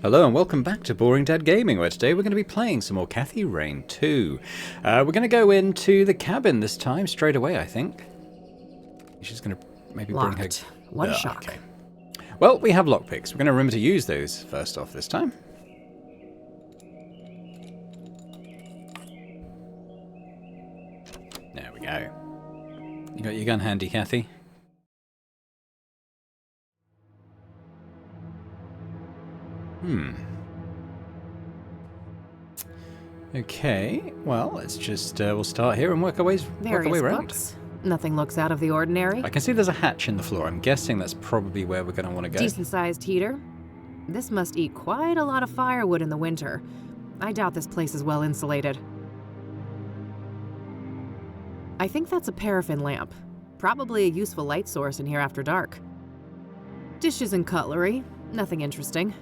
Hello and welcome back to Boring Dad Gaming, where today we're going to be playing some more Cathy Rain 2. We're going to go into the cabin this time, straight away, I think. She's going to maybe Locked. bring her... What a shock. Okay. Well, we have lockpicks. We're going to remember to use those first off this time. There we go. You got your gun handy, Cathy? Okay, well, let's just, we'll start here and work our way around. Books. Nothing looks out of the ordinary. I can see there's a hatch in the floor. I'm guessing that's probably where we're going to want to go. Decent-sized heater. This must eat quite a lot of firewood in the winter. I doubt this place is well insulated. I think that's a paraffin lamp. Probably a useful light source in here after dark. Dishes and cutlery. Nothing interesting.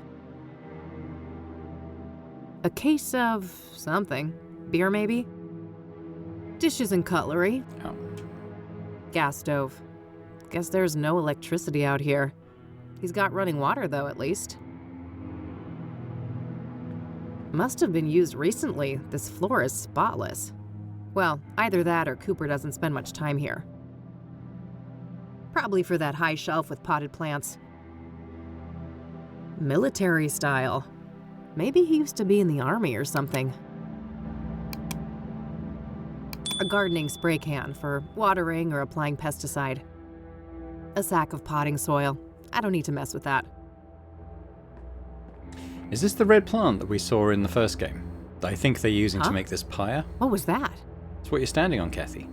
A case of something. Beer, maybe? Dishes and cutlery. Oh. Gas stove. Guess there's no electricity out here. He's got running water, though, at least. Must have been used recently. This floor is spotless. Well, either that or Cooper doesn't spend much time here. Probably for that high shelf with potted plants. Military style. Maybe he used to be in the army or something. A gardening spray can for watering or applying pesticide. A sack of potting soil. I don't need to mess with that. Is this the red plant that we saw in the first game? That I think they're using to make this pyre? What was that? That's what you're standing on, Cathy.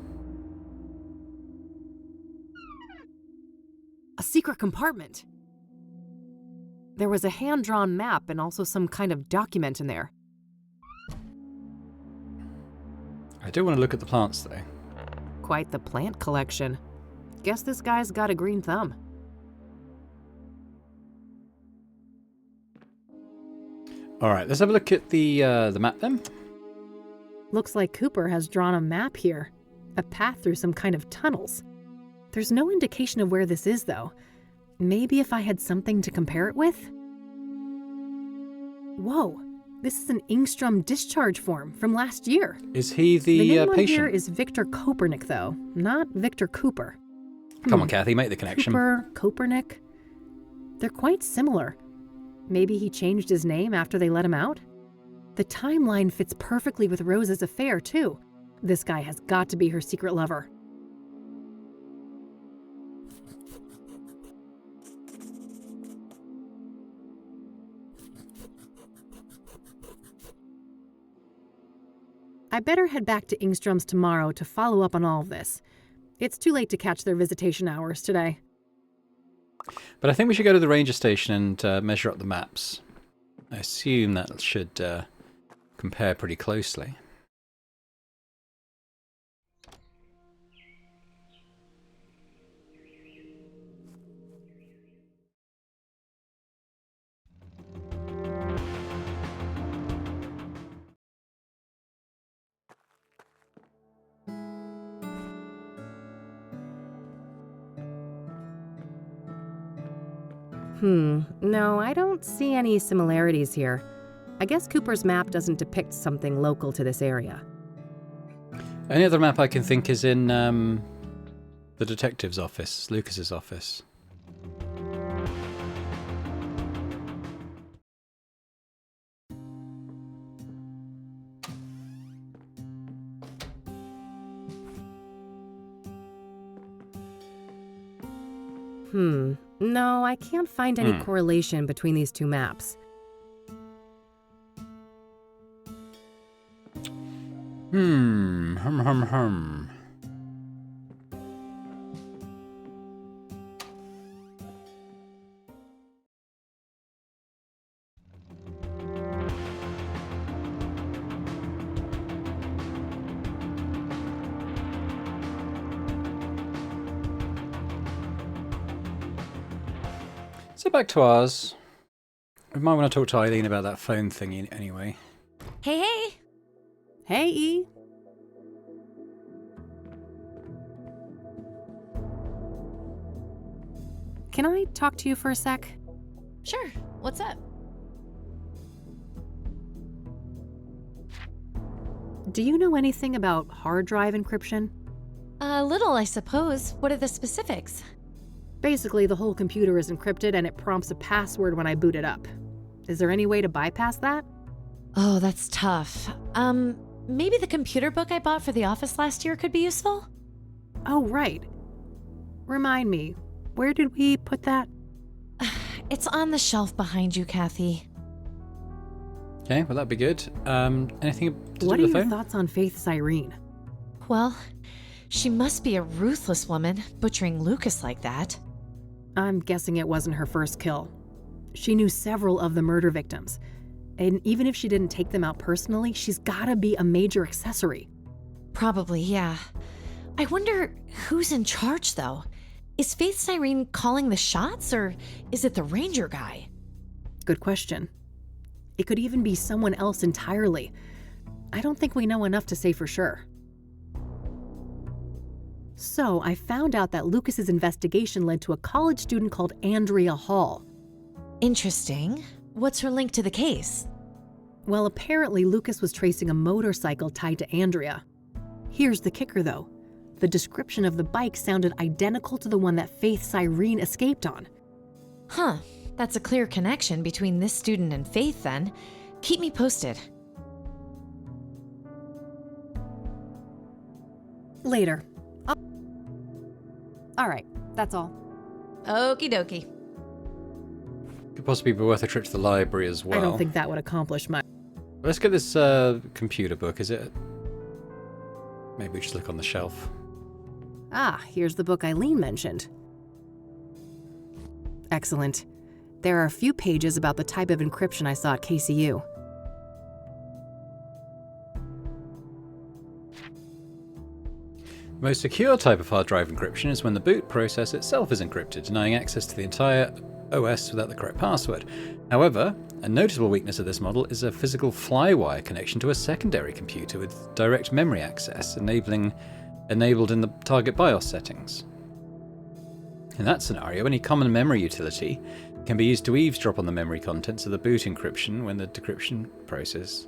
A secret compartment. There was a hand-drawn map and also some kind of document in there. I do want to look at the plants, though. Quite the plant collection. Guess this guy's got a green thumb. All right, let's have a look at the map then. Looks like Cooper has drawn a map here. A path through some kind of tunnels. There's no indication of where this is, though. Maybe if I had something to compare it with? Whoa, this is an Ingstrom discharge form from last year. Is he the name on patient? here is Victor Kopernik, though, not Victor Cooper. Come on, Cathy, make the connection. Cooper, Kopernik. They're quite similar. Maybe he changed his name after they let him out? The timeline fits perfectly with Rose's affair, too. This guy has got to be her secret lover. I better head back to Ingstrom's tomorrow to follow up on all of this. It's too late to catch their visitation hours today. But I think we should go to the ranger station and measure up the maps. I assume that should compare pretty closely. No, I don't see any similarities here. I guess Cooper's map doesn't depict something local to this area. Any other map I can think is in the detective's office, Lucas's office. No, I can't find any correlation between these two maps. So back to ours. We might want to talk to Eileen about that phone thingy anyway. Hey, hey! Hey, E. Can I talk to you for a sec? Sure, what's up? Do you know anything about hard drive encryption? A little, I suppose. What are the specifics? Basically, the whole computer is encrypted and it prompts a password when I boot it up. Is there any way to bypass that? Oh, that's tough. Maybe the computer book I bought for the office last year could be useful? Oh, right. Remind me, where did we put that? It's on the shelf behind you, Kathy. Okay, well that'd be good. Anything to What do are with the your phone? thoughts on Faith Cyrene? Well, she must be a ruthless woman, butchering Lucas like that. I'm guessing it wasn't her first kill. She knew several of the murder victims. And even if she didn't take them out personally, she's gotta be a major accessory. Probably, yeah. I wonder who's in charge, though. Is Faith Cyrene calling the shots, or is it the ranger guy? Good question. It could even be someone else entirely. I don't think we know enough to say for sure. So, I found out that Lucas's investigation led to a college student called Andrea Hall. Interesting. What's her link to the case? Well, apparently Lucas was tracing a motorcycle tied to Andrea. Here's the kicker, though. The description of the bike sounded identical to the one that Faith Cyrene escaped on. Huh. That's a clear connection between this student and Faith, then. Keep me posted. Later. All right, that's all. Okie dokie. Could possibly be worth a trip to the library as well. I don't think that would accomplish much. Let's get this computer book, is it? Maybe we just look on the shelf. Ah, here's the book Eileen mentioned. Excellent. There are a few pages about the type of encryption I saw at KCU. The most secure type of hard drive encryption is when the boot process itself is encrypted, denying access to the entire OS without the correct password. However, a noticeable weakness of this model is a physical flywire connection to a secondary computer with direct memory access, enabled in the target BIOS settings. In that scenario, any common memory utility can be used to eavesdrop on the memory contents of the boot encryption when the decryption process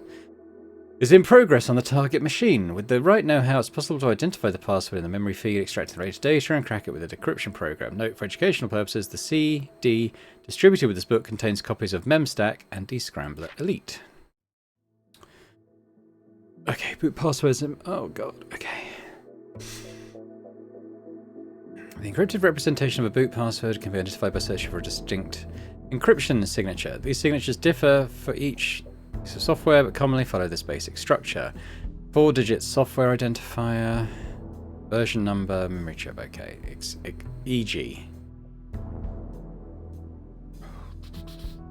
is in progress on the target machine. With the right know-how, it's possible to identify the password in the memory feed, extract the related data, and crack it with a decryption program. Note, for educational purposes, the CD distributed with this book contains copies of MemStack and Descrambler Elite. Okay, boot passwords. Oh god, okay. The encrypted representation of a boot password can be identified by searching for a distinct encryption signature. These signatures differ for each piece of software, but commonly follow this basic structure. 4-digit software identifier, version number, memory chip, okay, e.g.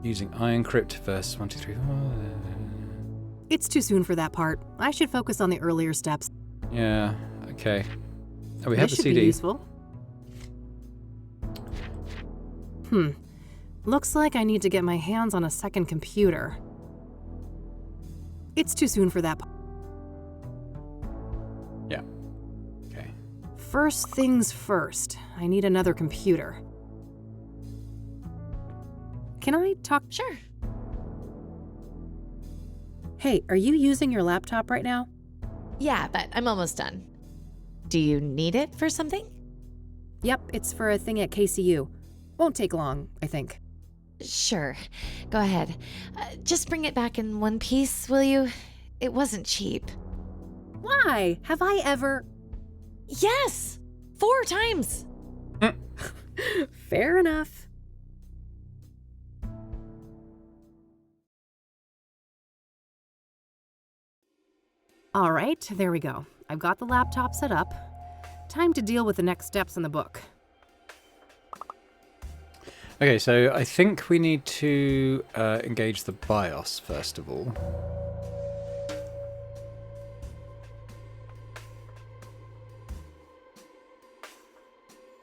using iEncrypt verse 1, 2, 3, 4. It's too soon for that part. I should focus on the earlier steps. Yeah, okay. Oh, we have This the should CD. be useful. Looks like I need to get my hands on a second computer. It's too soon for that part. Yeah. Okay. First things first, I need another computer. Can I talk? Sure. Hey, are you using your laptop right now? Yeah, but I'm almost done. Do you need it for something? Yep, it's for a thing at KCU. Won't take long, I think. Sure. Go ahead. Just bring it back in one piece, will you? It wasn't cheap. Why? Have I ever? Yes! 4 times! Fair enough. All right, there we go. I've got the laptop set up. Time to deal with the next steps in the book. Okay, so I think we need to engage the BIOS first of all.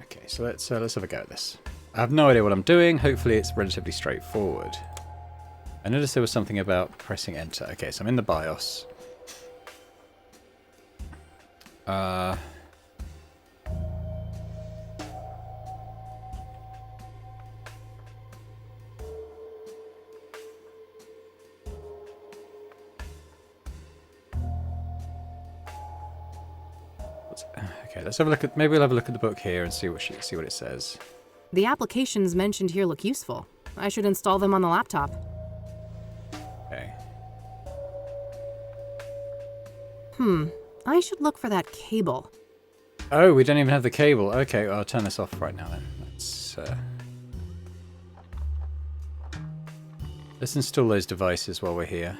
Okay, so let's have a go at this. I have no idea what I'm doing. Hopefully it's relatively straightforward. I noticed there was something about pressing enter. Okay, so I'm in the BIOS. Okay, let's have a look at. Maybe we'll have a look at the book here and see what it says. The applications mentioned here look useful. I should install them on the laptop. Okay. I should look for that cable. Oh, we don't even have the cable. Okay, well, I'll turn this off right now then. Let's install those devices while we're here.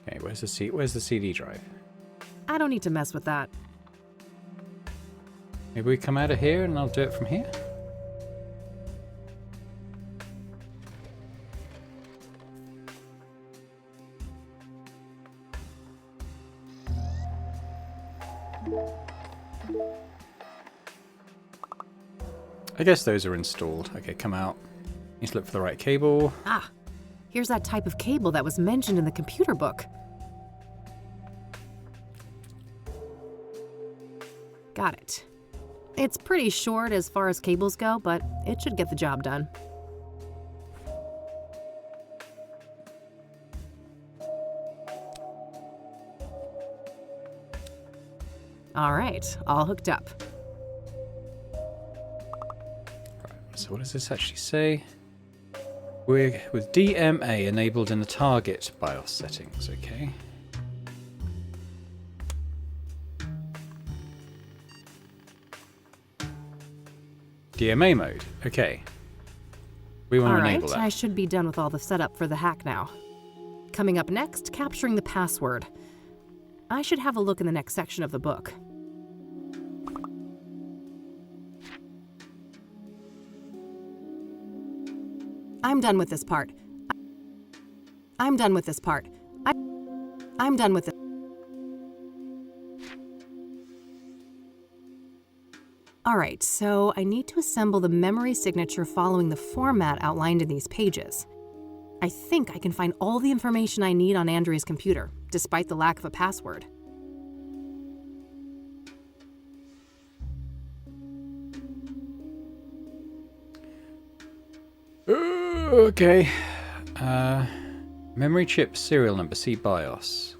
Okay, where's the CD drive? I don't need to mess with that. Maybe we come out of here and I'll do it from here? I guess those are installed. Okay, come out. Need to look for the right cable. Ah, here's that type of cable that was mentioned in the computer book. Got it. It's pretty short as far as cables go, but it should get the job done. All right, all hooked up. So what does this actually say? We're with DMA enabled in the target BIOS settings, okay. DMA mode, okay. We want to enable that. I should be done with all the setup for the hack now. Coming up next, capturing the password. I should have a look in the next section of the book. I'm done with this part. I'm done with this part. I'm done with it. Alright, so I need to assemble the memory signature following the format outlined in these pages. I think I can find all the information I need on Andrea's computer, despite the lack of a password. Okay. Memory chip serial number, C BIOS.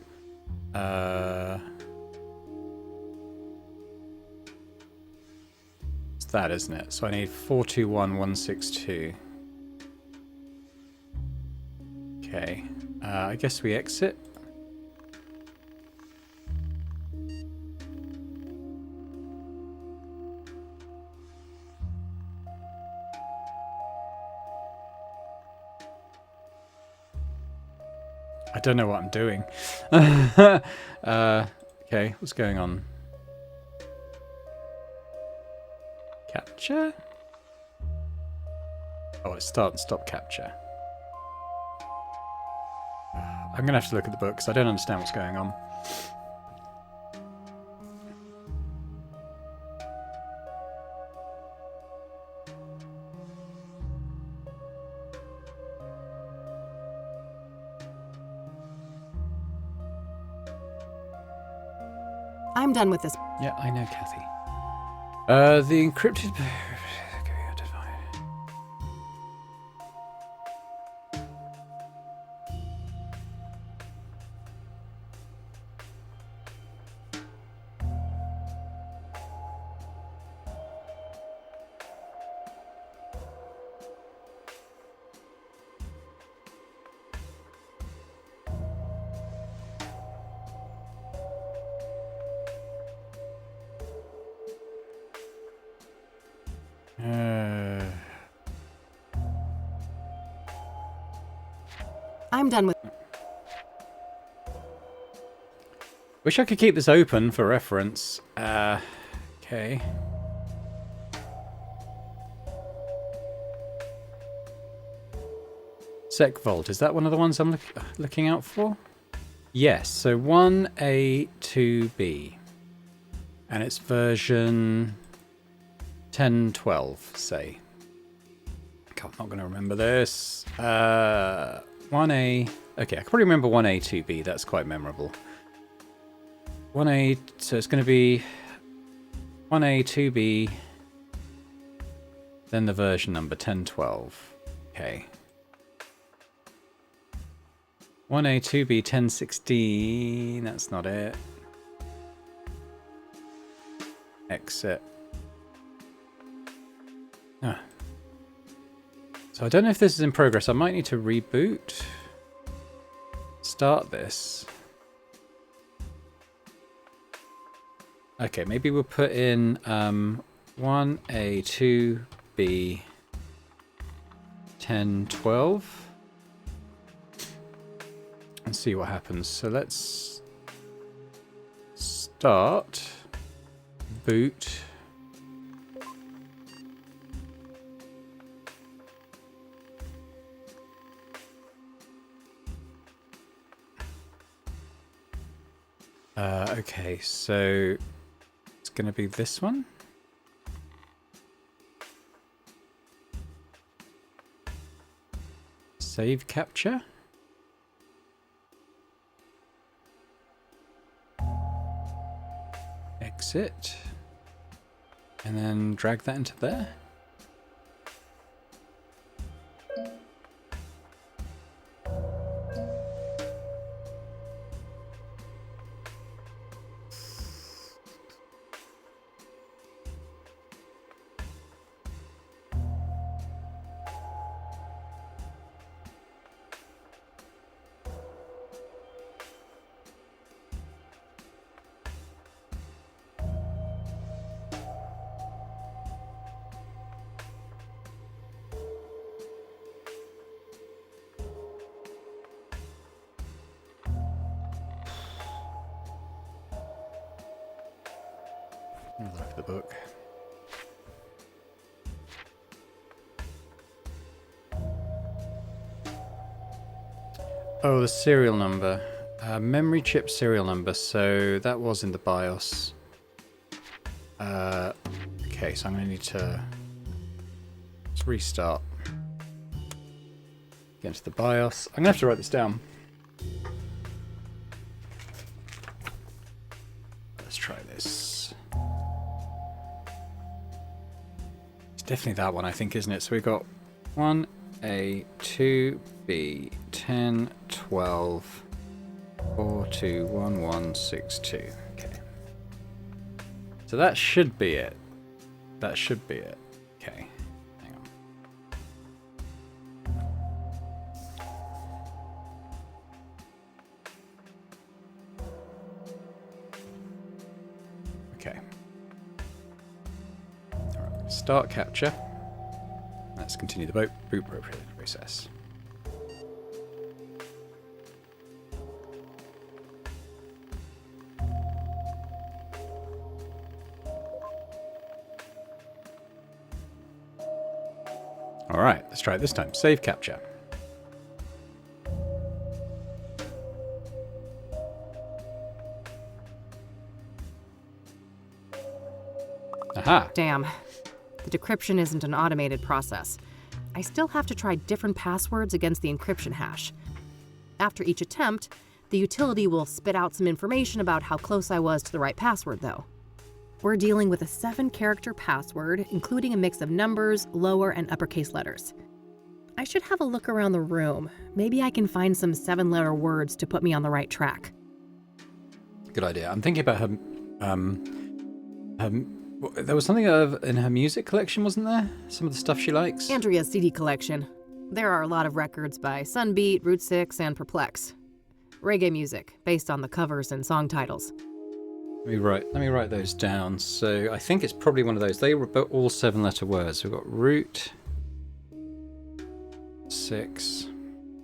It's that, isn't it? So I need 421162. Okay. I guess we exit. I don't know what I'm doing. Okay, what's going on? Capture? Oh, it's start and stop capture. I'm gonna have to look at the book because I don't understand what's going on. I'm done with this. Yeah, I know, Kathy. The encrypted... I'm done with... Wish I could keep this open for reference. Okay. SecVault, is that one of the ones I'm looking out for? Yes, so 1A2B. And it's version 1012, say. God, I'm not going to remember this. 1A... Okay, I can probably remember 1A2B, that's quite memorable. 1A... So it's going to be 1A2B then the version number 1012. Okay. 1A, 2B, 1016. That's not it. Exit. Ah. So I don't know if this is in progress. I might need to reboot. Start this. Okay, maybe we'll put in 1A, 2B, 1012. And see what happens. So let's start, boot. Okay, so it's going to be this one. Save capture. Exit. And then drag that into there. Look at the book. Oh, the serial number. Memory chip serial number. So that was in the BIOS. Okay, so I'm going to need to let's restart. Get into the BIOS. I'm going to have to write this down. Let's try this. It's definitely that one, I think, isn't it? So we've got 1A, 2B, 10, 12, 421162. Okay. So that should be it. That should be it. Okay. Hang on. Okay. All right. Start capture. Let's continue the boot process. All right, let's try it this time. Save capture. Aha! Damn. The decryption isn't an automated process. I still have to try different passwords against the encryption hash. After each attempt, the utility will spit out some information about how close I was to the right password, though. We're dealing with a 7-character password, including a mix of numbers, lower and uppercase letters. I should have a look around the room. Maybe I can find some 7-letter words to put me on the right track. Good idea. I'm thinking about her. There was something in her music collection, wasn't there? Some of the stuff she likes. Andrea's CD collection. There are a lot of records by Sunbeat, Route 6, and Perplex. Reggae music, based on the covers and song titles. Let me write those down. So I think it's probably one of those. They were all 7-letter words. We've got Route 6.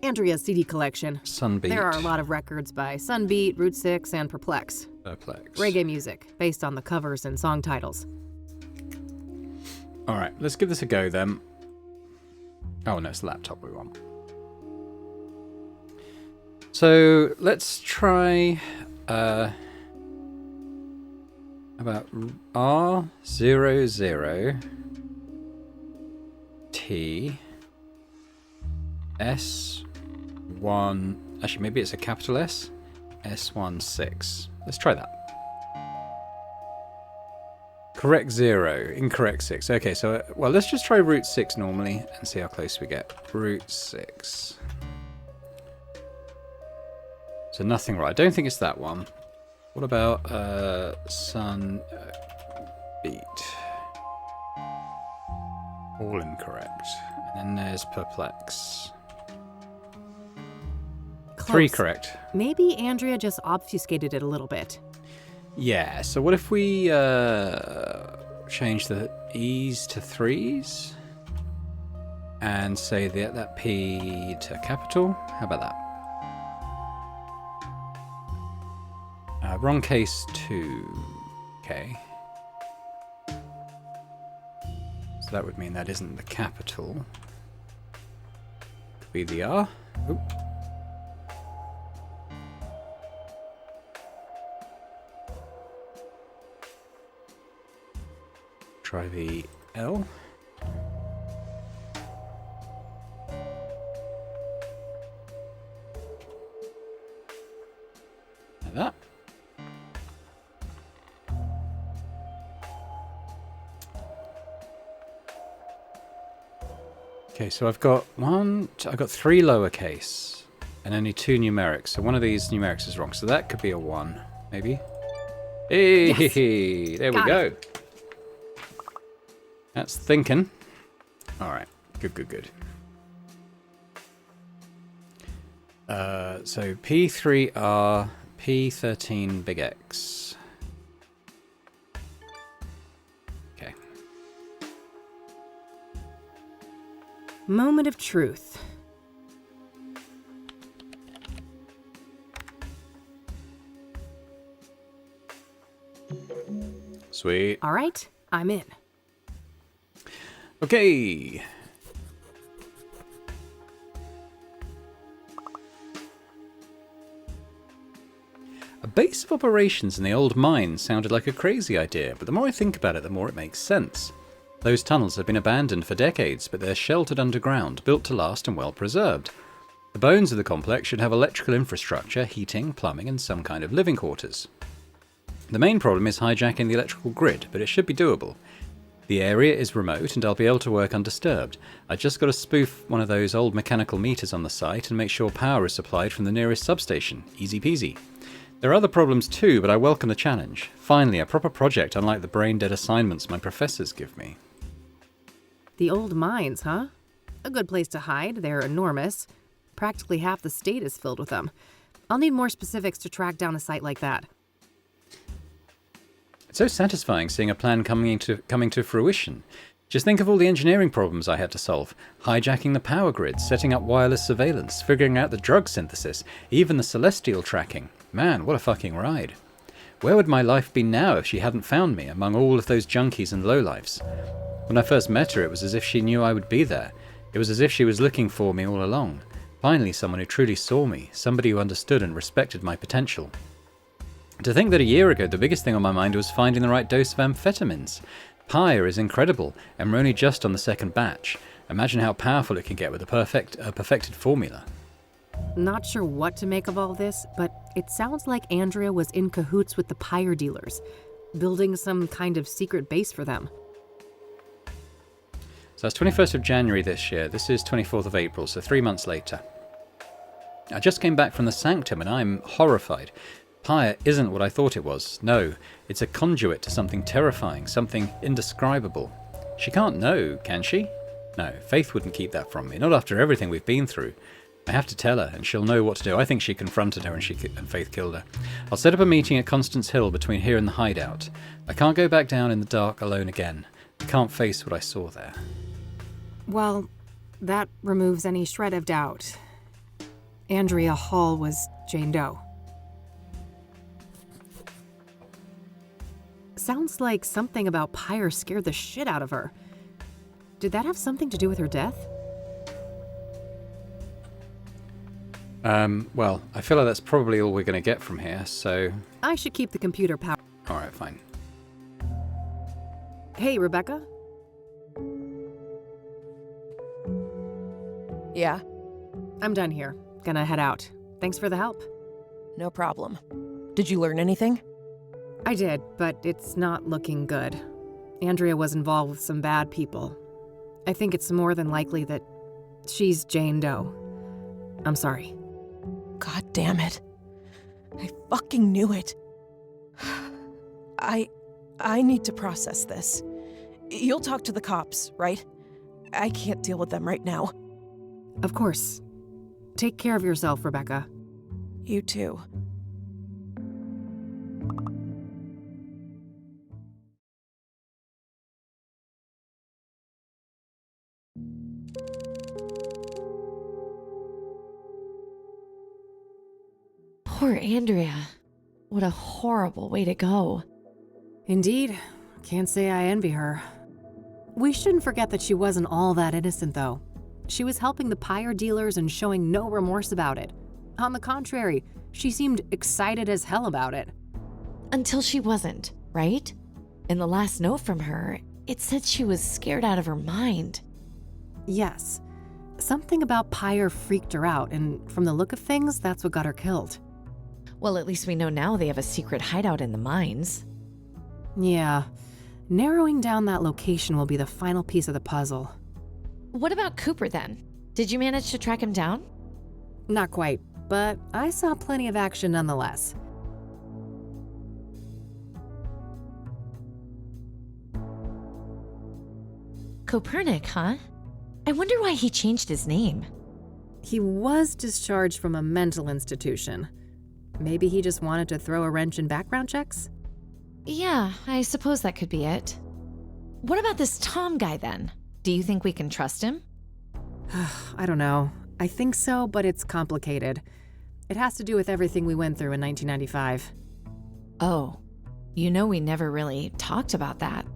Andrea's CD collection. Sunbeat. There are a lot of records by Sunbeat, Route 6, and Perplex. Reggae music, based on the covers and song titles. All right, let's give this a go then. Oh no, it's the laptop we want. So let's try about R00 T S1. Actually, maybe it's a capital S. S16. Let's try that. Correct 0, incorrect 6. Okay, so, well, let's just try root 6 normally and see how close we get. Root 6. So nothing right. I don't think it's that one. What about sun beat? All incorrect. And then there's perplex. Close. 3 correct. Maybe Andrea just obfuscated it a little bit. Yeah, so what if we change the E's to 3s? And say that P to capital? How about that? Wrong case 2. Okay. So that would mean that isn't the capital. Could be the R. Oop. Try the L. Like that. Okay, so I've got 3 lowercase and only 2 numerics. So one of these numerics is wrong. So that could be a 1, maybe. Hey, Yes. There we go. That's thinking. All right, good. So P3R, P13 big X. Okay. Moment of truth. Sweet. All right, I'm in. Okay. A base of operations in the old mine sounded like a crazy idea, but the more I think about it, the more it makes sense. Those tunnels have been abandoned for decades, but they're sheltered underground, built to last and well preserved. The bones of the complex should have electrical infrastructure, heating, plumbing, and some kind of living quarters. The main problem is hijacking the electrical grid, but it should be doable. The area is remote and I'll be able to work undisturbed. I just got to spoof one of those old mechanical meters on the site and make sure power is supplied from the nearest substation. Easy peasy. There are other problems too, but I welcome the challenge. Finally, a proper project unlike the brain-dead assignments my professors give me. The old mines, huh? A good place to hide. They're enormous. Practically half the state is filled with them. I'll need more specifics to track down a site like that. It's so satisfying seeing a plan coming to fruition. Just think of all the engineering problems I had to solve. Hijacking the power grid, setting up wireless surveillance, figuring out the drug synthesis, even the celestial tracking. Man, what a fucking ride. Where would my life be now if she hadn't found me among all of those junkies and lowlifes? When I first met her, it was as if she knew I would be there. It was as if she was looking for me all along. Finally, someone who truly saw me, somebody who understood and respected my potential. To think that a year ago, the biggest thing on my mind was finding the right dose of amphetamines. Pyre is incredible, and we're only just on the second batch. Imagine how powerful it can get with a perfected formula. Not sure what to make of all this, but it sounds like Andrea was in cahoots with the pyre dealers, building some kind of secret base for them. So that's 21st of January this year. This is 24th of April, so 3 months later. I just came back from the Sanctum and I'm horrified. Pyre isn't what I thought it was. No, it's a conduit to something terrifying, something indescribable. She can't know, can she? No, Faith wouldn't keep that from me, not after everything we've been through. I have to tell her, and she'll know what to do. I think she confronted her and Faith killed her. I'll set up a meeting at Constance Hill between here and the hideout. I can't go back down in the dark alone again. I can't face what I saw there. Well, that removes any shred of doubt. Andrea Hall was Jane Doe. Sounds like something about Pyre scared the shit out of her. Did that have something to do with her death? Well, I feel like that's probably all we're going to get from here, so... I should keep the computer power. Alright, fine. Hey, Rebecca? Yeah, I'm done here. Gonna head out. Thanks for the help. no problem. Did you learn anything? I did, but it's not looking good. Andrea was involved with some bad people. I think it's more than likely that she's Jane Doe. I'm sorry. God damn it. I fucking knew it. I need to process this. You'll talk to the cops, right? I can't deal with them right now. Of course. Take care of yourself, Rebecca. You too. Poor Andrea. What a horrible way to go. Indeed. Can't say I envy her. We shouldn't forget that she wasn't all that innocent, though. She was helping the pyre dealers and showing no remorse about it. On the contrary, she seemed excited as hell about it. Until she wasn't, right? In the last note from her, it said she was scared out of her mind. Yes. Something about pyre freaked her out, and from the look of things, that's what got her killed. Well, at least we know now they have a secret hideout in the mines. Yeah. Narrowing down that location will be the final piece of the puzzle. What about Cooper then? Did you manage to track him down? Not quite, but I saw plenty of action nonetheless. Copernic, huh? I wonder why he changed his name. He was discharged from a mental institution. Maybe he just wanted to throw a wrench in background checks? Yeah, I suppose that could be it. What about this Tom guy then? Do you think we can trust him? I don't know. I think so, but it's complicated. It has to do with everything we went through in 1995. Oh, you know we never really talked about that.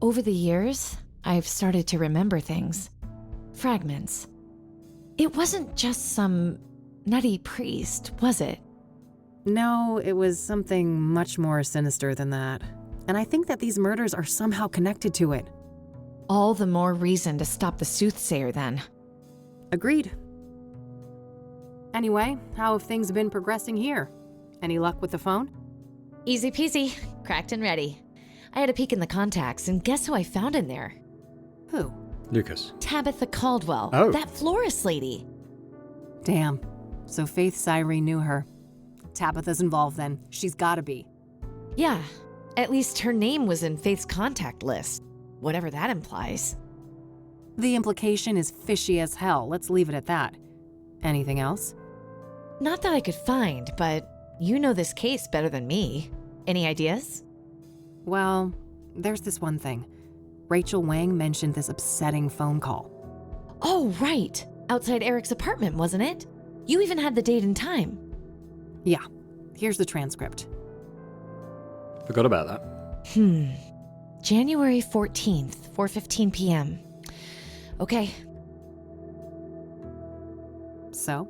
Over the years, I've started to remember things. Fragments. It wasn't just some nutty priest, was it? No, it was something much more sinister than that. And I think that these murders are somehow connected to it. All the more reason to stop the Soothsayer then. Agreed. Anyway, how have things been progressing here? Any luck with the phone? Easy peasy, cracked and ready. I had a peek in the contacts, and guess who I found in there? Who? Lucas. Tabitha Caldwell, Oh. that florist lady. Damn. So Faith Cyrene knew her. Tabitha's involved then. She's gotta be. Yeah, at least her name was in Faith's contact list, whatever that implies. The implication is fishy as hell. Let's leave it at that. Anything else? Not that I could find, but you know this case better than me. Any ideas? Well, there's this one thing. Rachel Wang mentioned this upsetting phone call. Oh, right. Outside Eric's apartment, wasn't it? You even had the date and time. Yeah, here's the transcript. Forgot about that. January 14th, 4:15 p.m. Okay, So?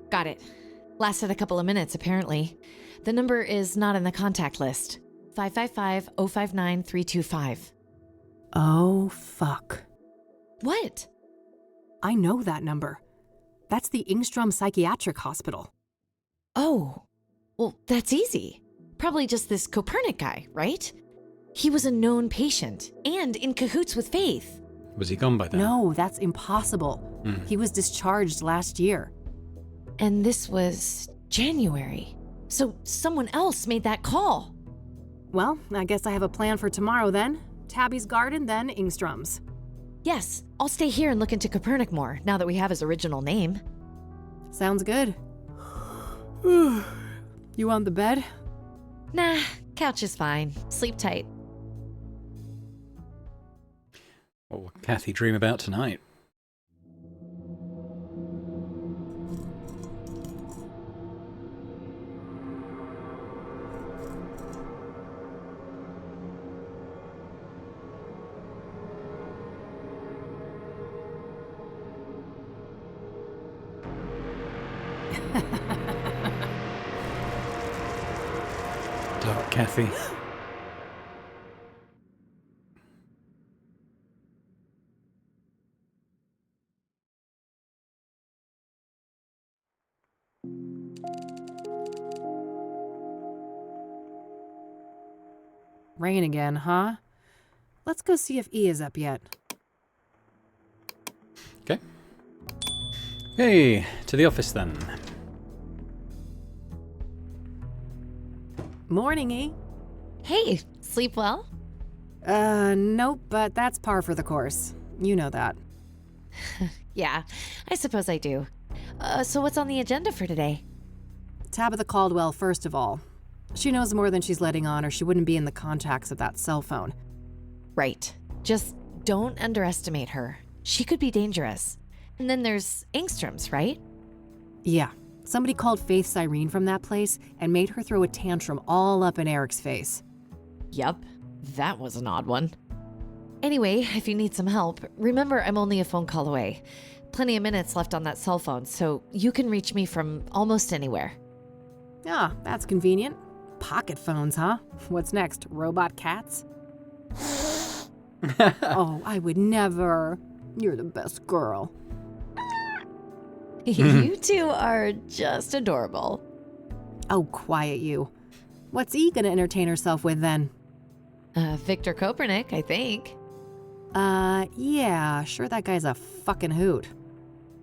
got it. Lasted a couple of minutes, apparently. The number is not in the contact list. 555-059-325. Oh, fuck. What? I know that number. That's the Ingstrom Psychiatric Hospital. Oh, well, that's easy. Probably just this Copernic guy, right? He was a known patient and in cahoots with Faith. Was he gone by then? No, that's impossible. He was discharged last year. And this was January. So someone else made that call. Well, I guess I have a plan for tomorrow then. Tabby's garden, then Ingstrom's. Yes, I'll stay here and look into Copernic more now that we have his original name. Sounds good. You on the bed? Nah, couch is fine. Sleep tight. What will Kathy dream about tonight? Dark Kathy. Rain again, huh? Let's go see if E is up yet. Okay. Hey, to the office then. Morning, E. Hey, sleep well? Nope, but that's par for the course. You know that. Yeah, I suppose I do. So what's on the agenda for today? Tabitha Caldwell, first of all. She knows more than she's letting on, or she wouldn't be in the contacts of that cell phone. Right. Just don't underestimate her. She could be dangerous. And then there's Engstrom's, right? Yeah. Somebody called Faith Cyrene from that place and made her throw a tantrum all up in Eric's face. Yup, that was an odd one. Anyway, if you need some help, remember I'm only a phone call away. Plenty of minutes left on that cell phone, so you can reach me from almost anywhere. Ah, that's convenient. Pocket phones, huh? What's next? Robot cats? Oh, I would never. You're the best girl. You two are just adorable. Oh, quiet you. What's E gonna entertain herself with then? Victor Kopernik, I think. Yeah, sure that guy's a fucking hoot.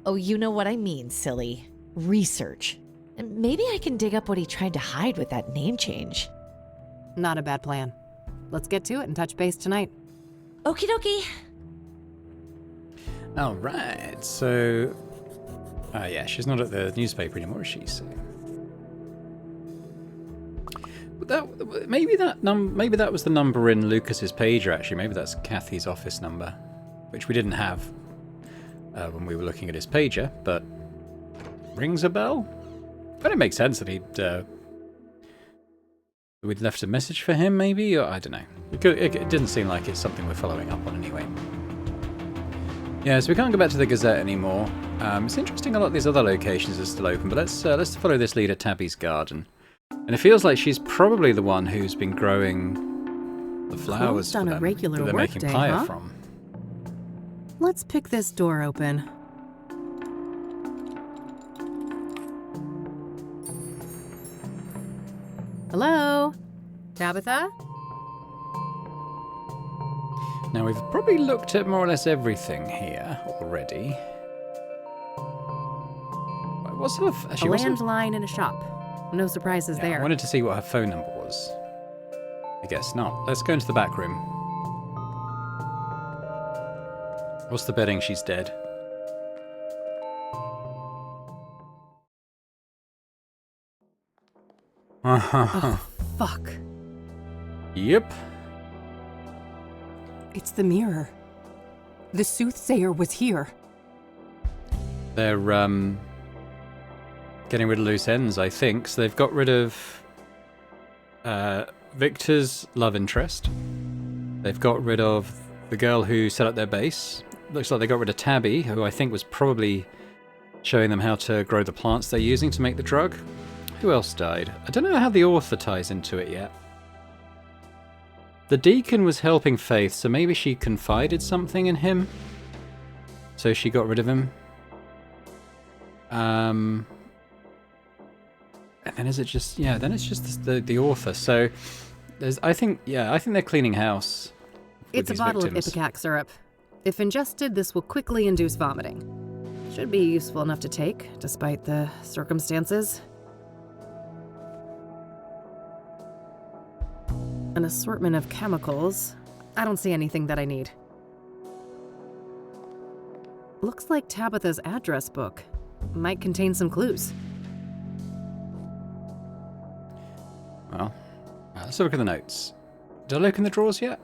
Oh, you know what I mean, silly. Research. And maybe I can dig up what he tried to hide with that name change. Not a bad plan. Let's get to it and touch base tonight. Okie dokie. All right, so... yeah, she's not at the newspaper anymore, is she? So... maybe that was the number in Lucas's pager, actually. Maybe that's Kathy's office number, which we didn't have when we were looking at his pager, but rings a bell? But it makes sense that we'd left a message for him, maybe? Or I don't know. It didn't seem like it's something we're following up on anyway. Yeah, so we can't go back to the Gazette anymore. It's interesting a lot of these other locations are still open, but let's follow this lead at Tabby's garden. And it feels like she's probably the one who's been growing the flowers Closed on for a them regular that they're work making day, pyre huh? from. Let's pick this door open. Hello? Tabitha? Now, we've probably looked at more or less everything here already. What's her... A Actually, what's her... landline in a shop. No surprises Yeah, there. I wanted to see what her phone number was. I guess not. Let's go into the back room. What's the betting she's dead? Oh, fuck. Yep. It's the mirror. The Soothsayer was here. They're, getting rid of loose ends, I think. So they've got rid of Victor's love interest. They've got rid of the girl who set up their base. Looks like they got rid of Tabby, who I think was probably showing them how to grow the plants they're using to make the drug. Who else died? I don't know how the author ties into it yet. The deacon was helping Faith, so maybe she confided something in him. So she got rid of him. And then is it just... Yeah, then it's just the author. So I think they're cleaning house with It's a these bottle victims. of Ipecac syrup. If ingested, this will quickly induce vomiting. Should be useful enough to take, despite the circumstances. An assortment of chemicals. I don't see anything that I need. Looks like Tabitha's address book. Might contain some clues. Well, let's have a look at the notes. Did I look in the drawers yet?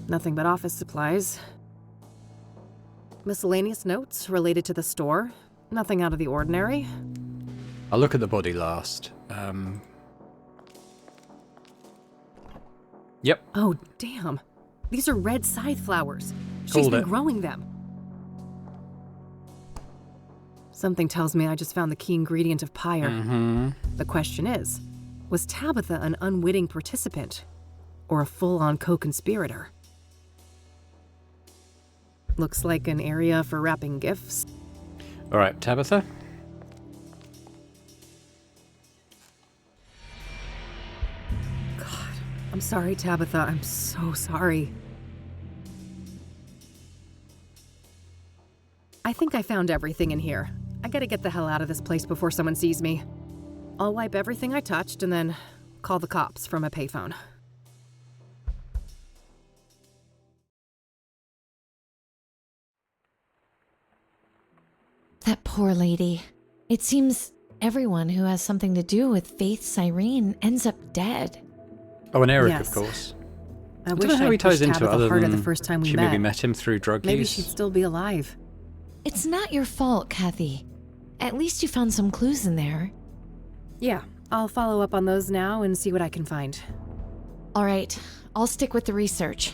Nothing but office supplies. Miscellaneous notes related to the store. Nothing out of the ordinary. I'll look at the body last. Yep. Oh, damn. These are red scythe flowers. She's Called been it. growing them. Something tells me I just found the key ingredient of pyre. Mm-hmm. The question is, was Tabitha an unwitting participant or a full-on co-conspirator? Looks like an area for wrapping gifts. All right, Tabitha. God, I'm sorry, Tabitha. I'm so sorry. I think I found everything in here. I gotta get the hell out of this place before someone sees me. I'll wipe everything I touched and then call the cops from a payphone. That poor lady. It seems everyone who has something to do with Faith Cyrene ends up dead. Oh, and Eric, Yes. of course. I don't wish know how he I'd ties pushed into it Tabitha other harder than the first time we she met. maybe met him through drug Maybe use. she'd still be alive. It's not your fault, Kathy. At least you found some clues in there. Yeah, I'll follow up on those now and see what I can find. All right, I'll stick with the research.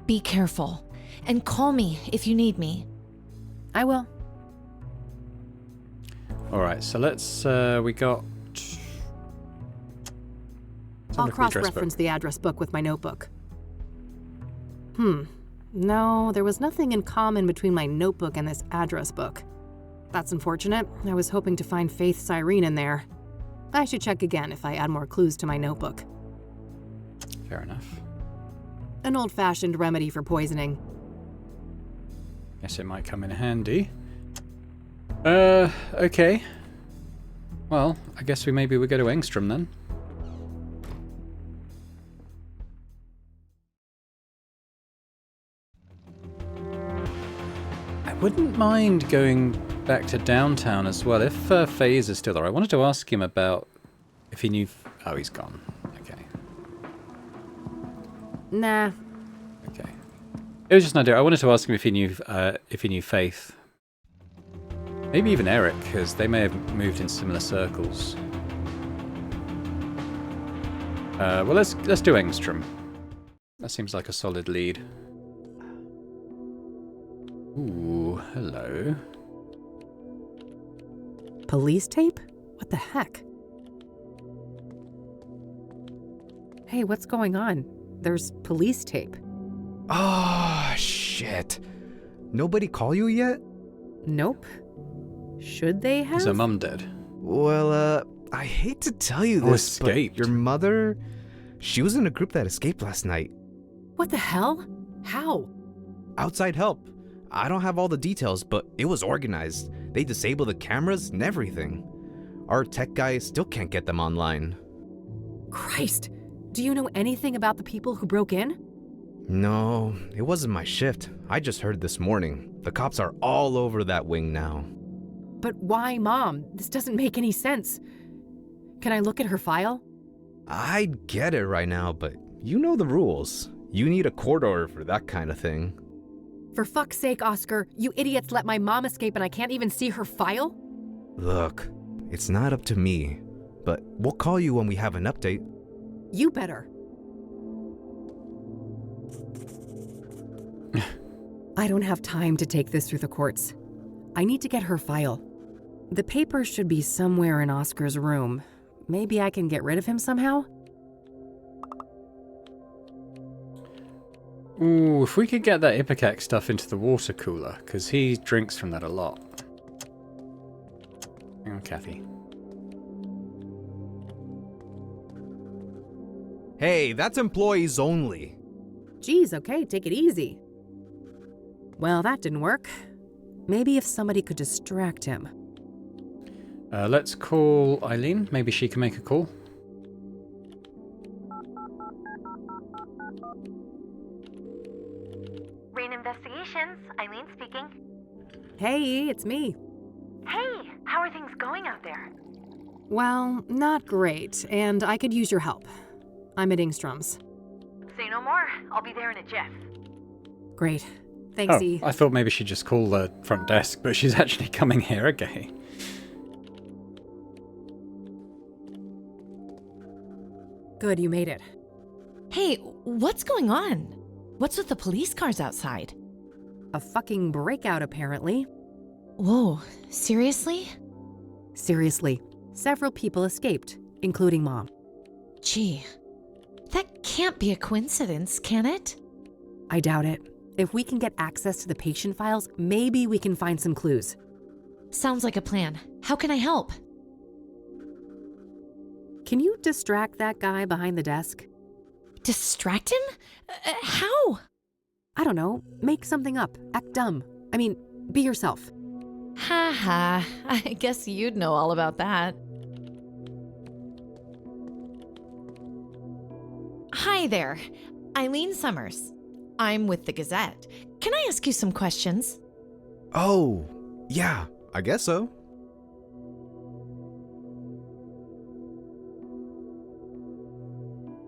Be careful. And call me if you need me. I will. All right, so let's. We got. I'll cross-reference the address book with my notebook. No, there was nothing in common between my notebook and this address book. That's unfortunate. I was hoping to find Faith Cyrene in there. I should check again if I add more clues to my notebook. Fair enough. An old-fashioned remedy for poisoning. Guess it might come in handy. Okay. Well, I guess we go to Engstrom then. I wouldn't mind going back to downtown as well, if Faze is still there. I wanted to ask him about if he knew... Oh, he's gone. Okay. Nah. Okay. It was just an idea. I wanted to ask him if he knew Faith. Maybe even Eric, because they may have moved in similar circles. Well, let's do Engstrom. That seems like a solid lead. Ooh, hello. Police tape? What the heck? Hey, what's going on? There's police tape. Oh, shit. Nobody call you yet? Nope. Should they have? Is her mum dead? Well, I hate to tell you Oh, this, but escaped. your mother, she was in a group that escaped last night. What the hell? How? Outside help. I don't have all the details, but it was organized. They disabled the cameras and everything. Our tech guy still can't get them online. Christ! Do you know anything about the people who broke in? No, it wasn't my shift. I just heard this morning. The cops are all over that wing now. But why, Mom? This doesn't make any sense. Can I look at her file? I'd get it right now, but you know the rules. You need a court order for that kind of thing. For fuck's sake, Oscar, you idiots let my mom escape and I can't even see her file? Look, it's not up to me, but we'll call you when we have an update. You better. I don't have time to take this through the courts. I need to get her file. The papers should be somewhere in Oscar's room. Maybe I can get rid of him somehow? Ooh, if we could get that Ipecac stuff into the water cooler, because he drinks from that a lot. Hang on, Kathy. Hey, that's employees only. Geez, okay, take it easy. Well, that didn't work. Maybe if somebody could distract him. Let's call Eileen. Maybe she can make a call. Rain Investigations, Eileen speaking. Hey, it's me. Hey, how are things going out there? Well, not great, and I could use your help. I'm at Ingstrom's. Say no more. I'll be there in a jiff. Great. Thanks, E. I thought maybe she'd just call the front desk, but she's actually coming here. Okay. Good, you made it. Hey, what's going on? What's with the police cars outside? A fucking breakout, apparently. Whoa, seriously? Seriously, several people escaped, including Mom. Gee, that can't be a coincidence, can it? I doubt it. If we can get access to the patient files, maybe we can find some clues. Sounds like a plan. How can I help? Can you distract that guy behind the desk? Distract him? How? I don't know. Make something up. Act dumb. I mean, be yourself. Ha ha. I guess you'd know all about that. Hi there. Eileen Summers. I'm with the Gazette. Can I ask you some questions? Oh, yeah, I guess so.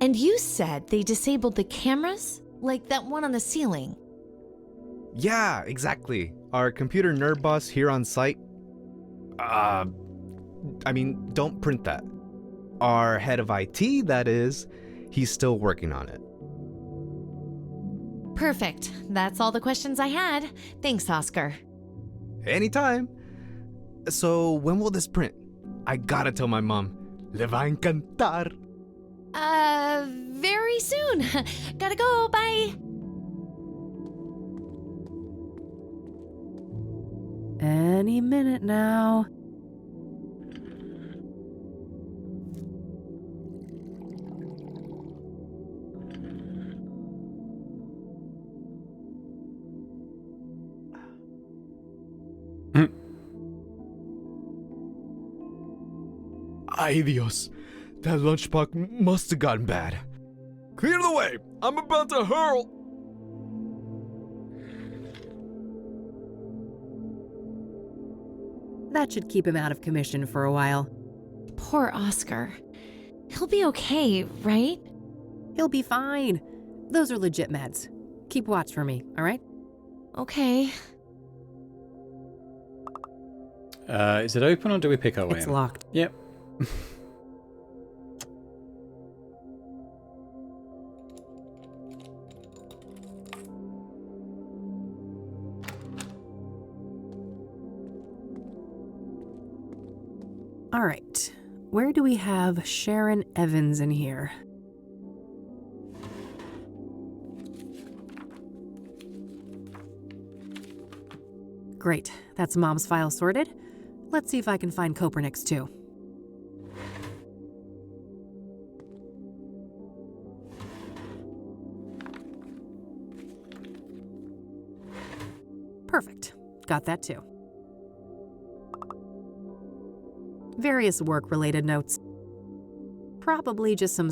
And you said they disabled the cameras? Like that one on the ceiling? Yeah, exactly. Our computer nerd boss here on site. Don't print that. Our head of IT, that is, he's still working on it. Perfect. That's all the questions I had. Thanks, Oscar. Anytime. So, when will this print? I gotta tell my mom. Le va encantar. Very soon. Gotta go. Bye. Any minute now. Ay Dios. That lunchbox must have gotten bad. Clear the way! I'm about to hurl! That should keep him out of commission for a while. Poor Oscar. He'll be okay, right? He'll be fine. Those are legit meds. Keep watch for me, all right? Okay. Is it open or do we pick our way It's in? locked. Yep. All right. Where do we have Sharon Evans in here? Great. That's Mom's file sorted. Let's see if I can find Copernic's too. Perfect. Got that too. Various work-related notes. Probably just some...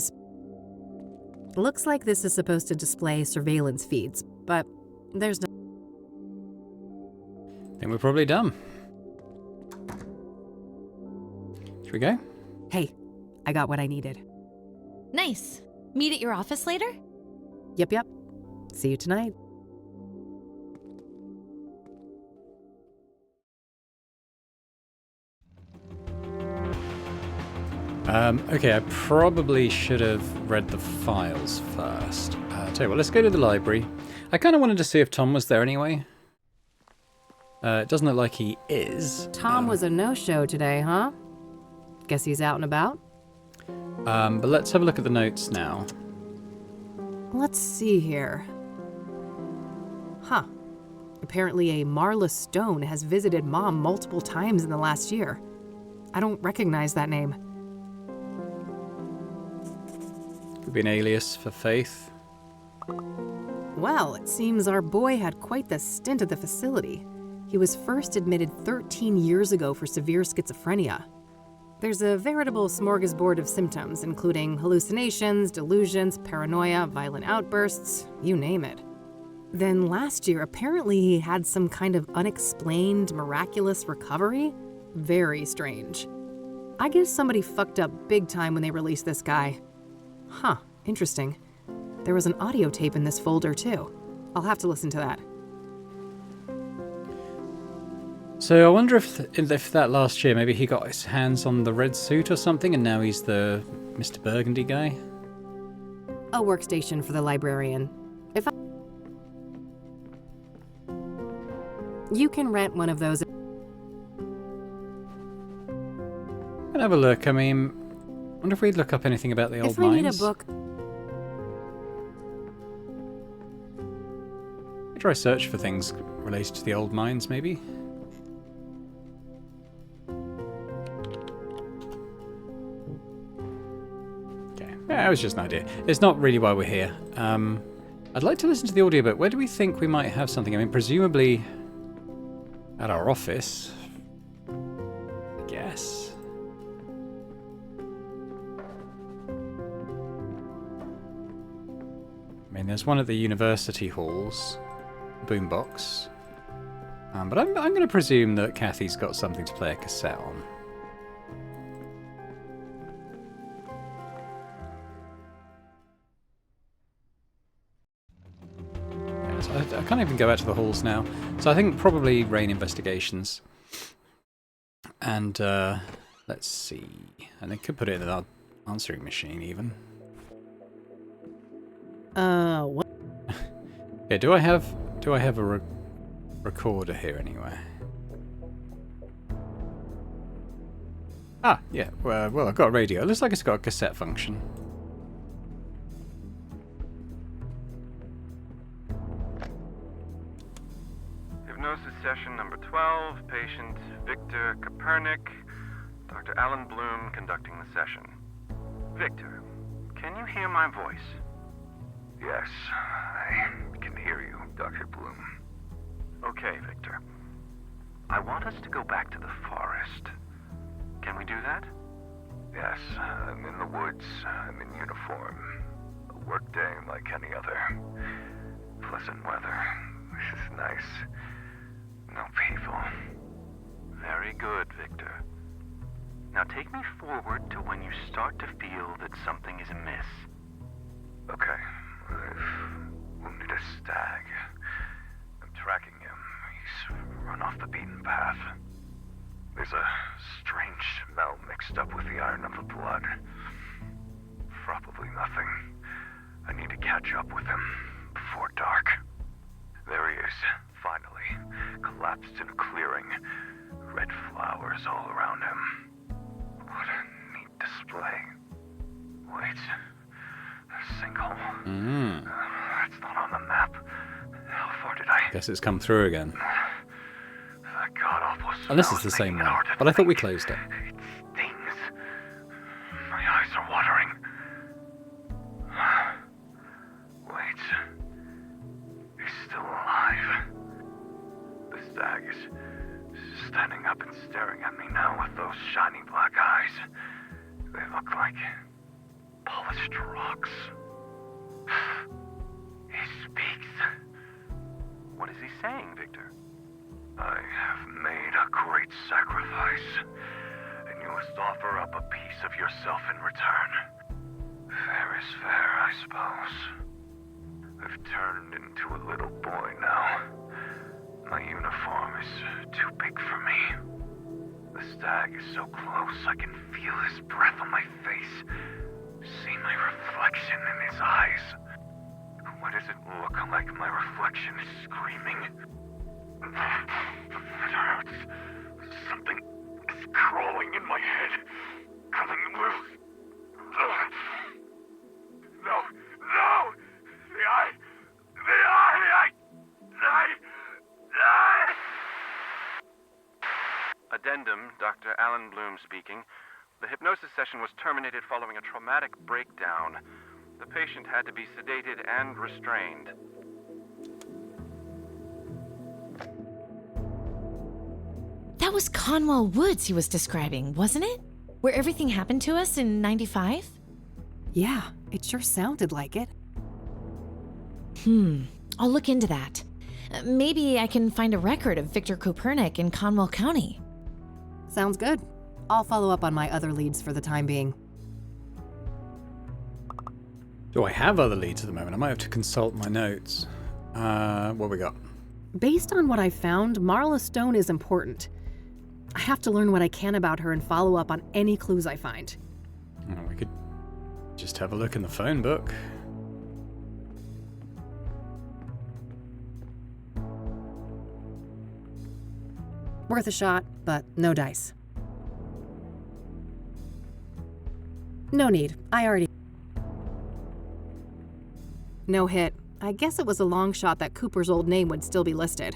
Looks like this is supposed to display surveillance feeds, but there's no... I think we're probably done. Should we go? Hey, I got what I needed. Nice. Meet at your office later? Yep. See you tonight. Okay, I probably should have read the files first. Tell you what, let's go to the library. I kind of wanted to see if Tom was there anyway. It doesn't look like he is. Tom was a no-show today, huh? Guess he's out and about? But let's have a look at the notes now. Let's see here. Huh. Apparently a Marla Stone has visited Mom multiple times in the last year. I don't recognize that name. Could be an alias for Faith. Well, it seems our boy had quite the stint at the facility. He was first admitted 13 years ago for severe schizophrenia. There's a veritable smorgasbord of symptoms, including hallucinations, delusions, paranoia, violent outbursts, you name it. Then last year, apparently he had some kind of unexplained, miraculous recovery. Very strange. I guess somebody fucked up big time when they released this guy. Huh, interesting. There was an audio tape in this folder too. I'll have to listen to that. So I wonder if that last year maybe he got his hands on the red suit or something and now he's the Mr. Burgundy guy. A workstation for the librarian. You can rent one of those. I'll have a look. I mean, I wonder if we'd look up anything about the old If I need a mines. book, Try search for things related to the old mines, maybe. Okay. Yeah, it was just an idea. It's not really why we're here. I'd like to listen to the audiobook. Where do we think we might have something? I mean, presumably at our office, I guess. I mean, there's one at the university halls, boombox. But I'm going to presume that Kathy's got something to play a cassette on. I can't even go out to the halls now. So I think probably rain investigations. And let's see. And they could put it in an answering machine even. What? Okay, do I have a recorder here anywhere? Ah, yeah. Well, I've got a radio. It looks like it's got a cassette function. Hypnosis session number 12, patient Victor Kopernik, Dr. Alan Bloom conducting the session. Victor, can you hear my voice? Yes, I can hear you, Dr. Bloom. Okay, Victor. I want us to go back to the forest. Can we do that? Yes, I'm in the woods. I'm in uniform. A work day like any other. Pleasant weather. This is nice. No people. Very good, Victor. Now take me forward to when you start to feel that something is amiss. Okay. I've wounded a stag. I'm tracking him. He's run off the beaten path. There's a strange smell mixed up with the iron of the blood. Probably nothing. I need to catch up with him before dark. There he is, finally. Collapsed in a clearing. Red flowers all around him. What a neat display. Wait. A sinkhole. That's not on the map. How far did I... Guess it's come through again. That god-awful And this smell is the is same making it one. hard to But I thought we think. closed it. It stings. My eyes are watering. Wait. He's still alive. The stag is standing up and staring at me now with those shiny black eyes. They look like polished rocks. He speaks. What is he saying, Victor? I have made a great sacrifice, and you must offer up a piece of yourself in return. Fair is fair, I suppose. I've turned into a little boy now. My uniform is too big for me. The stag is so close I can feel his breath on my face. See my reflection in his eyes. Why does it look like my reflection is screaming? It hurts. Something is crawling in my head. Coming loose. No! No! The eye! Addendum, Dr. Alan Bloom speaking. The hypnosis session was terminated following a traumatic breakdown. The patient had to be sedated and restrained. That was Conwell Woods he was describing, wasn't it? Where everything happened to us in '95? Yeah, it sure sounded like it. I'll look into that. Maybe I can find a record of Victor Kopernik in Conwell County. Sounds good. I'll follow up on my other leads for the time being. Do I have other leads at the moment? I might have to consult my notes. What we got? Based on what I found, Marla Stone is important. I have to learn what I can about her and follow up on any clues I find. Oh, we could just have a look in the phone book. Worth a shot, but no dice. No need. I already... No hit. I guess it was a long shot that Cooper's old name would still be listed.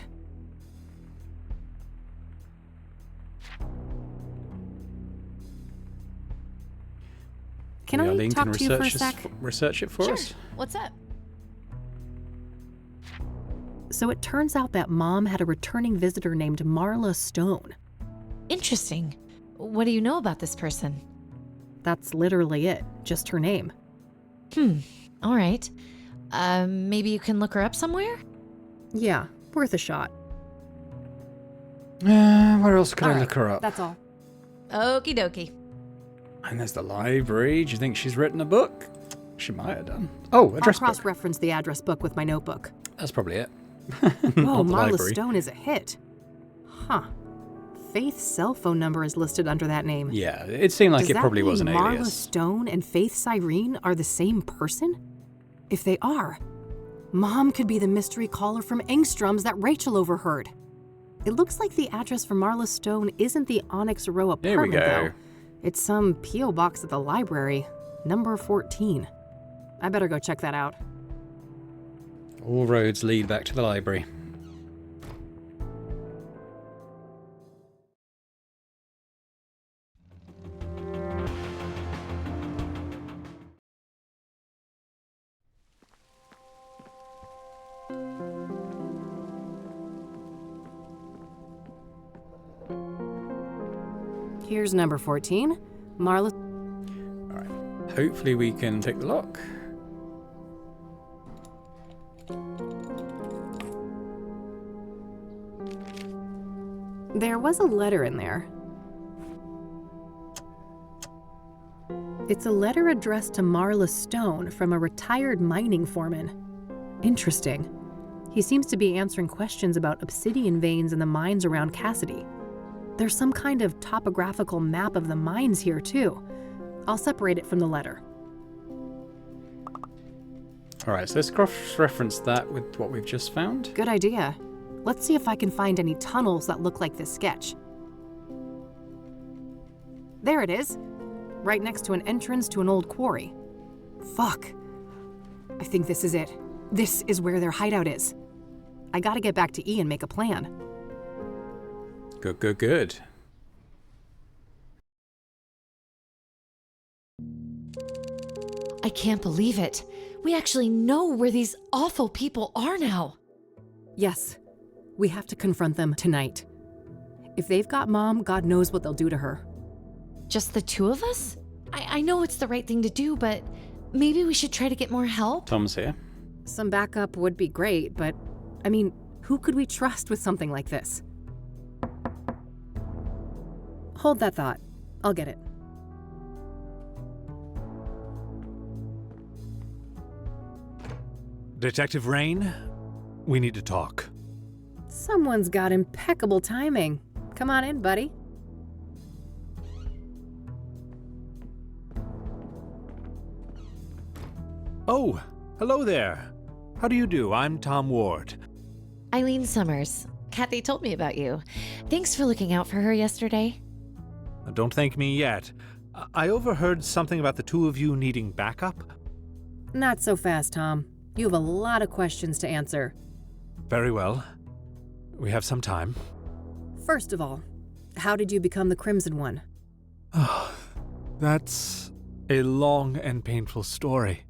Can Maybe I Arlene talk to you for a sec? Research it for Sure. us. What's up? So it turns out that Mom had a returning visitor named Marla Stone. Interesting. What do you know about this person? That's literally it, just her name. All right. Maybe you can look her up somewhere? Yeah, worth a shot. Where else could All I right, look her up? That's all. Okie dokie. And there's the library. Do you think she's written a book? She might have done. Oh, I'll address book. cross-reference the address book with my notebook. That's probably it. Oh, Not the Marla library. Stone is a hit. Huh. Faith's cell phone number is listed under that name. Yeah, it seemed like Does it that probably was an mean Marla alias. Stone and Faith Cyrene are the same person? If they are, Mom could be the mystery caller from Engstrom's that Rachel overheard. It looks like the address for Marla Stone isn't the Onyx Row Here we apartment, go. though. It's some P.O. box at the library, number 14. I better go check that out. All roads lead back to the library. Here's number 14. Marla... Alright. Hopefully we can pick the lock. There was a letter in there. It's a letter addressed to Marla Stone from a retired mining foreman. Interesting. He seems to be answering questions about obsidian veins in the mines around Cassidy. There's some kind of topographical map of the mines here, too. I'll separate it from the letter. Alright, so let's cross-reference that with what we've just found. Good idea. Let's see if I can find any tunnels that look like this sketch. There it is. Right next to an entrance to an old quarry. Fuck. I think this is it. This is where their hideout is. I gotta get back to E and make a plan. Good, good, good. I can't believe it. We actually know where these awful people are now. Yes, we have to confront them tonight. If they've got Mom, God knows what they'll do to her. Just the two of us? I know it's the right thing to do, but maybe we should try to get more help? Tom's here. Some backup would be great, but I mean, who could we trust with something like this? Hold that thought. I'll get it. Detective Rain, we need to talk. Someone's got impeccable timing. Come on in, buddy. Oh, hello there. How do you do? I'm Tom Ward. Eileen Summers. Kathy told me about you. Thanks for looking out for her yesterday. Don't thank me yet. I overheard something about the two of you needing backup. Not so fast, Tom. You have a lot of questions to answer. Very well. We have some time. First of all, how did you become the Crimson One? That's a long and painful story.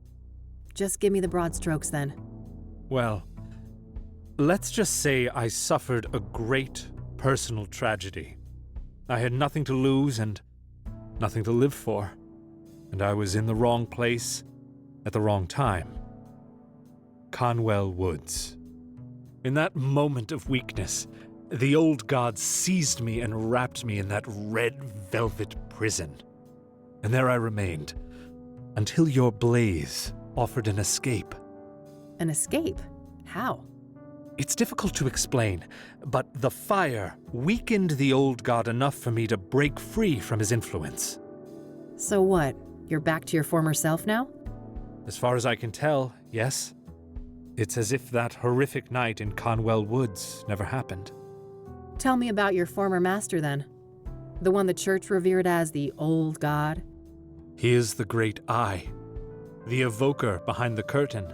Just give me the broad strokes then. Well, let's just say I suffered a great personal tragedy. I had nothing to lose and nothing to live for. And I was in the wrong place at the wrong time. Conwell Woods. In that moment of weakness, the old god seized me and wrapped me in that red velvet prison. And there I remained, until your blaze offered an escape. An escape? How? It's difficult to explain, but the fire weakened the old god enough for me to break free from his influence. So what? You're back to your former self now? As far as I can tell, yes. It's as if that horrific night in Conwell Woods never happened. Tell me about your former master then. The one the church revered as the old god? He is the great I, the evoker behind the curtain,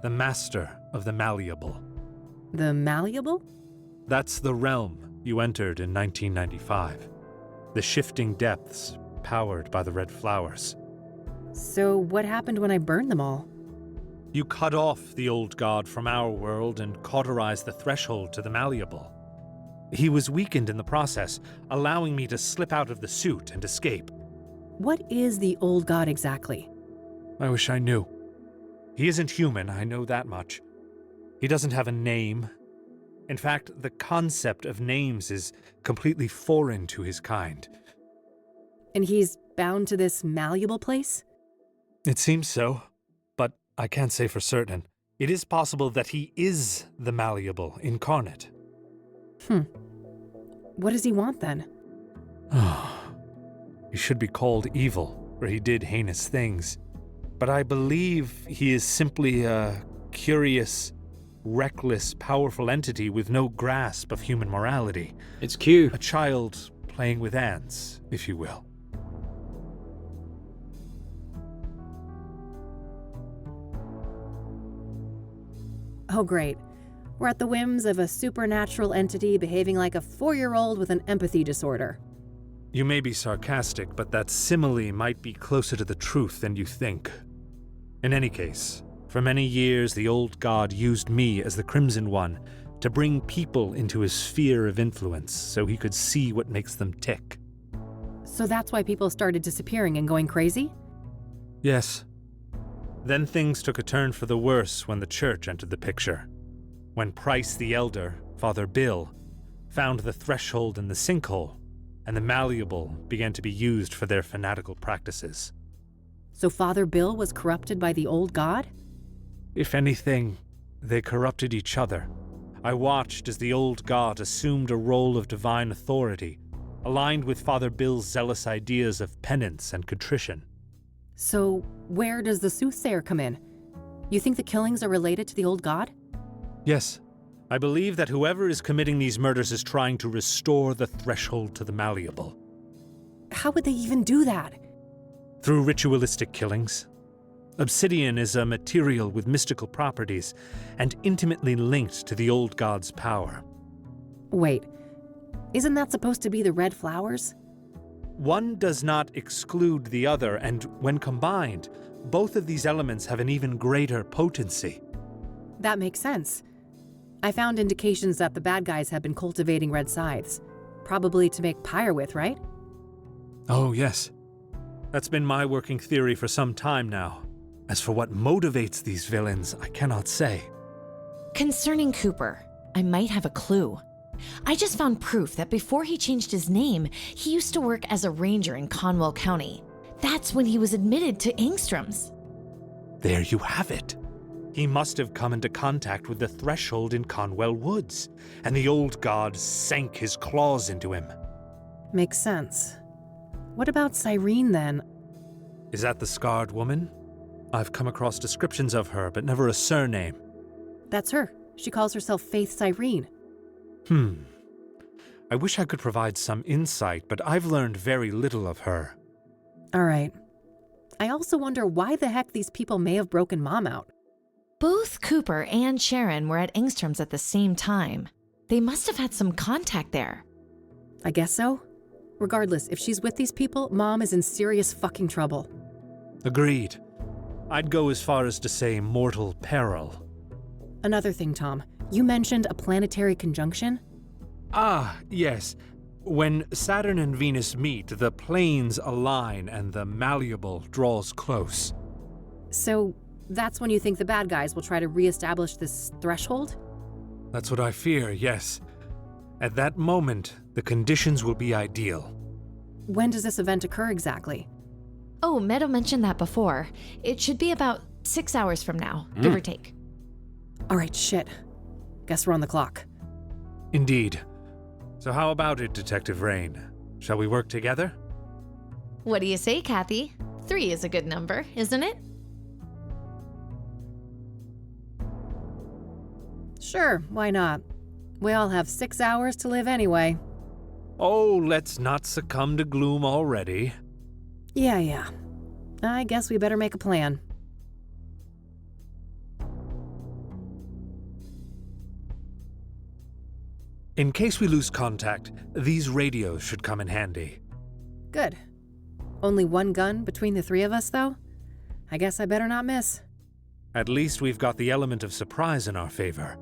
the master of the malleable. The malleable? That's the realm you entered in 1995. The shifting depths powered by the red flowers. So what happened when I burned them all? You cut off the old god from our world and cauterized the threshold to the malleable. He was weakened in the process, allowing me to slip out of the suit and escape. What is the old god exactly? I wish I knew. He isn't human, I know that much. He doesn't have a name. In fact, the concept of names is completely foreign to his kind. And he's bound to this malleable place? It seems so, but I can't say for certain. It is possible that he is the malleable incarnate. What does he want then? He should be called evil, for he did heinous things. But I believe he is simply a curious, reckless, powerful entity with no grasp of human morality. It's Q. A child playing with ants, if you will. Oh, great. We're at the whims of a supernatural entity behaving like a 4-year-old with an empathy disorder. You may be sarcastic, but that simile might be closer to the truth than you think. In any case, for many years the old god used me as the Crimson One to bring people into his sphere of influence so he could see what makes them tick. So that's why people started disappearing and going crazy? Yes. Then things took a turn for the worse when the church entered the picture. When Price the Elder, Father Bill, found the threshold in the sinkhole, and the malleable began to be used for their fanatical practices. So Father Bill was corrupted by the old god? If anything, they corrupted each other. I watched as the old god assumed a role of divine authority, aligned with Father Bill's zealous ideas of penance and contrition. So where does the Soothsayer come in? You think the killings are related to the old god? Yes, I believe that whoever is committing these murders is trying to restore the threshold to the malleable. How would they even do that? Through ritualistic killings. Obsidian is a material with mystical properties and intimately linked to the old god's power. Wait, isn't that supposed to be the red flowers? One does not exclude the other, and when combined, both of these elements have an even greater potency. That makes sense. I found indications that the bad guys have been cultivating red scythes. Probably to make pyre with, right? Oh, yes. That's been my working theory for some time now. As for what motivates these villains, I cannot say. Concerning Cooper, I might have a clue. I just found proof that before he changed his name, he used to work as a ranger in Conwell County. That's when he was admitted to Angstrom's. There you have it. He must have come into contact with the threshold in Conwell Woods, and the old god sank his claws into him. Makes sense. What about Cyrene then? Is that the scarred woman? I've come across descriptions of her, but never a surname. That's her. She calls herself Faith Cyrene. I wish I could provide some insight, but I've learned very little of her. All right. I also wonder why the heck these people may have broken Mom out. Both Cooper and Sharon were at Angstrom's at the same time. They must have had some contact there. I guess so. Regardless, if she's with these people, Mom is in serious fucking trouble. Agreed. I'd go as far as to say mortal peril. Another thing, Tom. You mentioned a planetary conjunction? Ah, yes. When Saturn and Venus meet, the planes align and the malleable draws close. So that's when you think the bad guys will try to reestablish this threshold? That's what I fear, yes. At that moment, the conditions will be ideal. When does this event occur exactly? Oh, Meadow mentioned that before. It should be about 6 hours from now, give or take. All right, shit. Guess we're on the clock. Indeed. So how about it, Detective Rain? Shall we work together? What do you say, Kathy? 3 is a good number, isn't it? Sure, why not? We all have 6 hours to live anyway. Oh, let's not succumb to gloom already. Yeah. I guess we better make a plan. In case we lose contact, these radios should come in handy. Good. Only one gun between the 3 of us, though? I guess I better not miss. At least we've got the element of surprise in our favor.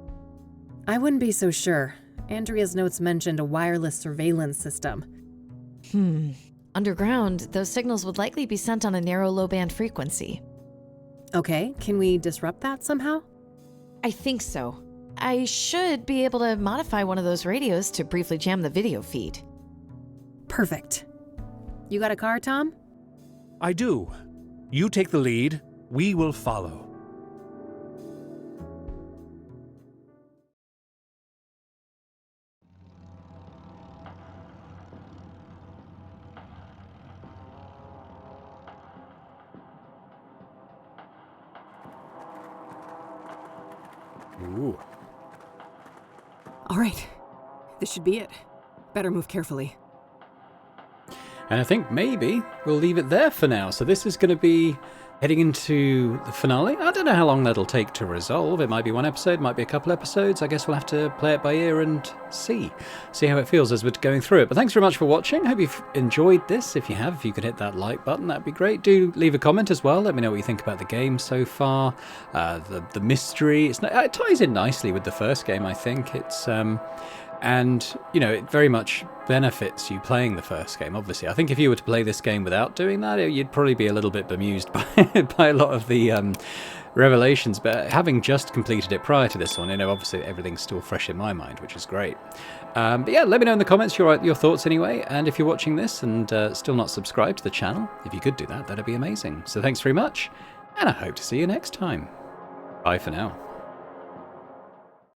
I wouldn't be so sure. Andrea's notes mentioned a wireless surveillance system. Underground, those signals would likely be sent on a narrow low-band frequency. Okay, can we disrupt that somehow? I think so. I should be able to modify one of those radios to briefly jam the video feed. Perfect. You got a car, Tom? I do. You take the lead, we will follow. Ooh. All right. This should be it. Better move carefully. And I think maybe we'll leave it there for now. So this is going to be heading into the finale. I don't know how long that'll take to resolve. It might be one episode, might be a couple episodes. I guess we'll have to play it by ear and see how it feels as we're going through it. But thanks very much for watching. Hope you've enjoyed this. If you have, if you could hit that like button, that'd be great. Do leave a comment as well. Let me know what you think about the game so far. The mystery. It ties in nicely with the first game, I think. It's and, you know, it very much benefits you playing the first game, obviously. I think if you were to play this game without doing that, you'd probably be a little bit bemused by a lot of the revelations. But having just completed it prior to this one, you know, obviously everything's still fresh in my mind, which is great. But yeah, let me know in the comments your thoughts anyway. And if you're watching this and still not subscribed to the channel, if you could do that, that'd be amazing. So thanks very much, and I hope to see you next time. Bye for now.